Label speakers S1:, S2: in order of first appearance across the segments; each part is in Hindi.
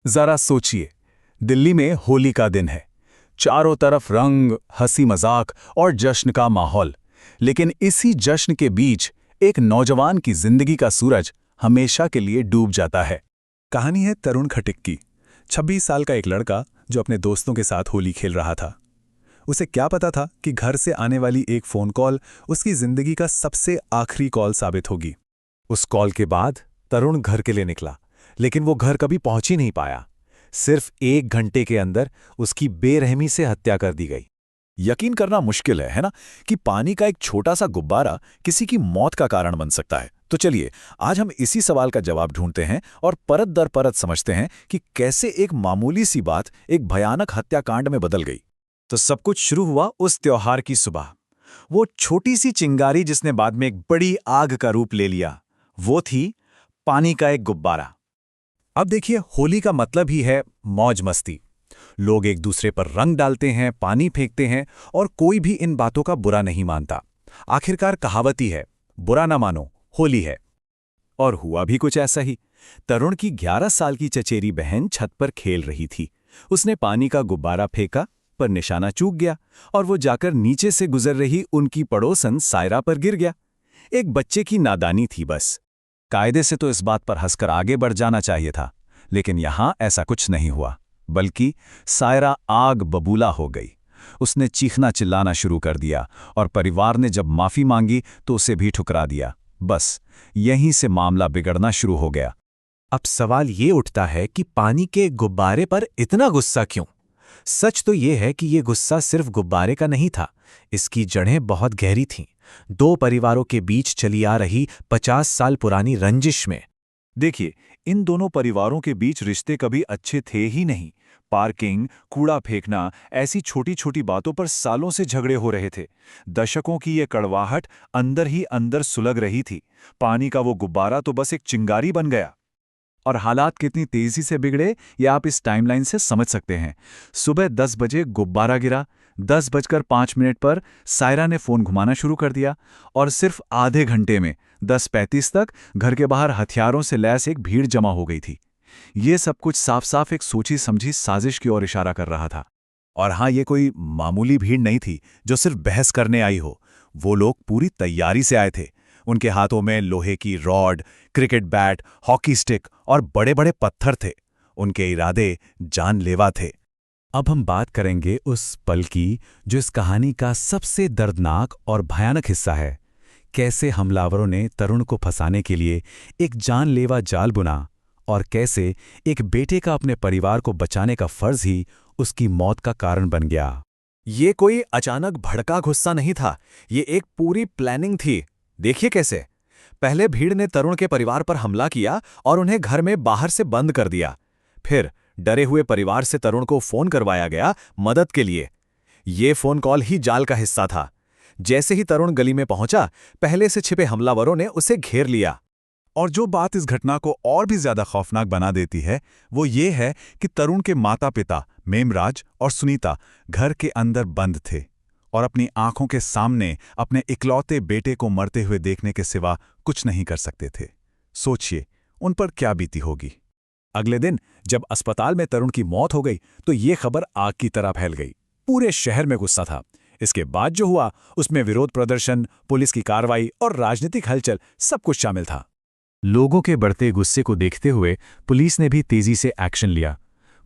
S1: जरा सोचिए, दिल्ली में होली का दिन है। चारों तरफ रंग, हंसी मजाक और जश्न का माहौल। लेकिन इसी जश्न के बीच एक नौजवान की जिंदगी का सूरज हमेशा के लिए डूब जाता है।
S2: कहानी है तरुण खटिक की। 26 साल का एक लड़का जो अपने दोस्तों के साथ होली खेल रहा था। उसे क्या पता था कि घर से आने वाली एक फोन कॉल उसकी जिंदगी का सबसे आखिरी कॉल साबित होगी।
S3: उस कॉल के बाद तरुण घर के लिए निकला, लेकिन वो घर कभी पहुंच ही नहीं पाया। सिर्फ 1 घंटे के अंदर उसकी बेरहमी से हत्या कर दी गई।
S4: यकीन करना मुश्किल है ना, कि पानी का एक छोटा सा गुब्बारा किसी की मौत का कारण बन सकता है। तो चलिए, आज हम इसी सवाल का जवाब ढूंढते हैं और परत दर परत समझते हैं कि कैसे एक मामूली सी बात एक भयानक हत्याकांड में बदल गई।
S3: तो सब कुछ शुरू हुआ उस त्योहार की सुबह। वो छोटी सी चिंगारी जिसने बाद में एक बड़ी आग का रूप ले लिया, वो थी पानी का एक गुब्बारा। अब देखिए, होली का मतलब ही है मौज मस्ती। लोग एक दूसरे पर रंग डालते हैं, पानी फेंकते हैं, और कोई भी इन बातों का बुरा नहीं मानता। आखिरकार कहावत ही है, बुरा ना मानो, होली है। और हुआ भी कुछ ऐसा ही। तरुण की 11 साल की चचेरी बहन छत पर खेल रही थी। उसने पानी का गुब्बारा फेंका, पर निशाना चूक गया और वो जाकर नीचे से गुजर रही उनकी पड़ोसन सायरा पर गिर गया। एक बच्चे की नादानी थी बस। कायदे से तो इस बात पर हंसकर आगे बढ़ जाना चाहिए था, लेकिन यहां ऐसा कुछ नहीं हुआ, बल्कि सायरा आग बबूला हो गई। उसने चीखना चिल्लाना शुरू कर दिया और परिवार ने जब माफी मांगी तो उसे भी ठुकरा दिया। बस यहीं से मामला बिगड़ना शुरू हो गया। अब सवाल ये उठता है कि पानी के गुब्बारे पर इतना गुस्सा क्यों? सच तो ये है कि ये गुस्सा सिर्फ गुब्बारे का नहीं था। इसकी जड़ें बहुत गहरी थीं। 2 परिवारों के बीच चली आ रही 50 साल पुरानी रंजिश में।
S4: देखिए, इन दोनों परिवारों के बीच रिश्ते कभी अच्छे थे ही नहीं। पार्किंग, कूड़ा फेंकना, ऐसी छोटी छोटी बातों पर सालों से झगड़े हो रहे थे। दशकों की ये कड़वाहट अंदर ही अंदर सुलग रही थी। पानी का वो गुब्बारा तो बस एक चिंगारी बन गया। और हालात कितनी तेजी से बिगड़े, ये आप इस टाइमलाइन से समझ सकते हैं। सुबह 10 बजे गुब्बारा गिरा। 10:05 पर सायरा ने फोन घुमाना शुरू कर दिया, और सिर्फ आधे घंटे में 10:35 तक घर के बाहर हथियारों से लैस एक भीड़ जमा हो गई थी। ये सब कुछ साफ साफ एक सोची समझी साजिश की ओर इशारा कर रहा था। और हाँ, ये कोई मामूली भीड़ नहीं थी जो सिर्फ बहस करने आई हो। वो लोग पूरी तैयारी से आए थे। उनके हाथों में लोहे की rod, cricket bat, hockey stick और बड़े बड़े पत्थर थे। उनके इरादे जानलेवा थे। अब हम बात करेंगे उस पल की जो इस कहानी का सबसे दर्दनाक और भयानक हिस्सा है। कैसे हमलावरों ने तरुण को फंसाने के लिए एक जानलेवा जाल बुना, और कैसे एक बेटे का अपने परिवार को बचाने का फर्ज ही उसकी मौत का कारण बन गया। ये कोई अचानक भड़का गुस्सा नहीं था, ये एक पूरी प्लानिंग थी। देखिए कैसे। पहले भीड़ ने तरुण के परिवार पर हमला किया और उन्हें घर में बाहर से बंद कर दिया। फिर डरे हुए परिवार से तरुण को फोन करवाया गया मदद के लिए। ये फोन कॉल ही जाल का हिस्सा था। जैसे ही तरुण गली में पहुंचा, पहले से छिपे हमलावरों ने उसे घेर लिया। और जो बात इस घटना को और भी ज्यादा खौफनाक बना देती है, वो ये है कि तरुण के माता पिता मेमराज और सुनीता घर के अंदर बंद थे और अपनी आंखों के सामने अपने इकलौते बेटे को मरते हुए देखने के सिवा कुछ नहीं कर सकते थे। सोचिए, उन पर क्या बीती होगी। अगले दिन जब अस्पताल में तरुण की मौत हो गई, तो ये खबर आग की तरह फैल गई। पूरे शहर में गुस्सा था। इसके बाद जो हुआ, उसमें विरोध प्रदर्शन, पुलिस की कार्रवाई और राजनीतिक हलचल सब कुछ शामिल था। लोगों के बढ़ते गुस्से को देखते हुए पुलिस ने भी तेजी से एक्शन लिया।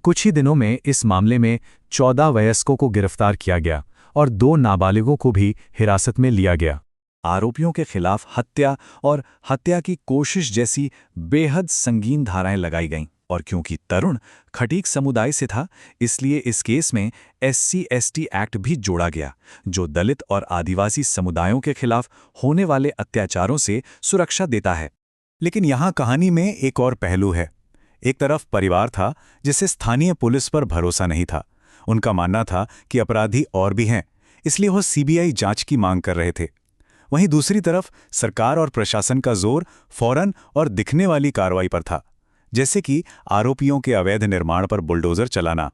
S4: कुछ ही दिनों में इस मामले में 14 वयस्कों को गिरफ्तार किया गया और 2 नाबालिगों को भी हिरासत में लिया गया। आरोपियों के खिलाफ हत्या और हत्या की कोशिश जैसी बेहद संगीन धाराएं लगाई गईं। और क्योंकि तरुण खटीक समुदाय से था, इसलिए इस केस में SC/ST एक्ट भी जोड़ा गया, जो दलित और आदिवासी समुदायों के खिलाफ होने वाले अत्याचारों से सुरक्षा देता है। लेकिन यहाँ कहानी में एक और पहलू है। एक तरफ परिवार था जिसे स्थानीय पुलिस पर भरोसा नहीं था। उनका मानना था कि अपराधी और भी हैं, इसलिए वो CBI जांच की मांग कर रहे थे। वहीं दूसरी तरफ सरकार और प्रशासन का जोर फौरन और दिखने वाली कार्रवाई पर था, जैसे कि आरोपियों के अवैध निर्माण पर बुलडोजर चलाना।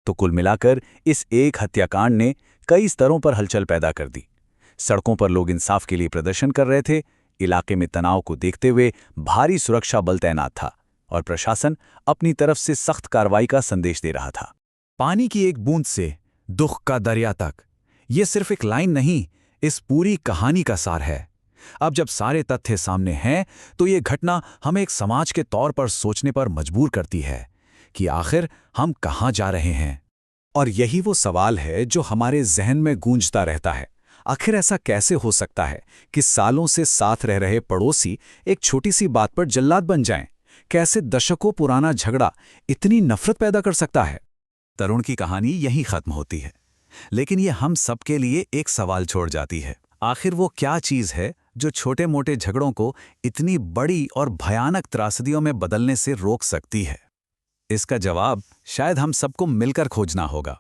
S4: तो कुल मिलाकर इस एक हत्याकांड ने कई स्तरों पर हलचल पैदा कर दी। सड़कों पर लोग इंसाफ के लिए प्रदर्शन कर रहे थे। इलाके में तनाव को देखते हुए भारी सुरक्षा बल तैनात था।
S1: और प्रशासन अपनी तरफ से सख्त कार्रवाई का संदेश दे रहा था।
S3: पानी की एक बूंद से दुख का दरिया तक, ये सिर्फ एक लाइन नहीं, इस पूरी कहानी का सार है। अब जब सारे तथ्य सामने हैं तो ये घटना हमें एक समाज के तौर पर सोचने पर मजबूर करती है कि आखिर हम कहाँ जा रहे हैं।
S2: और यही वो सवाल है जो हमारे जहन में गूंजता रहता है। आखिर ऐसा कैसे हो सकता है कि सालों से साथ रह रहे पड़ोसी एक छोटी सी बात पर जल्लाद बन जाएं? कैसे दशकों पुराना झगड़ा इतनी नफरत पैदा कर सकता है?
S3: तरुण की कहानी यहीं खत्म होती है, लेकिन ये हम सबके लिए एक सवाल छोड़ जाती है। आखिर वो क्या चीज़ है जो छोटे मोटे झगड़ों को इतनी बड़ी और भयानक त्रासदियों में बदलने से रोक सकती है? इसका जवाब शायद हम सबको मिलकर खोजना होगा।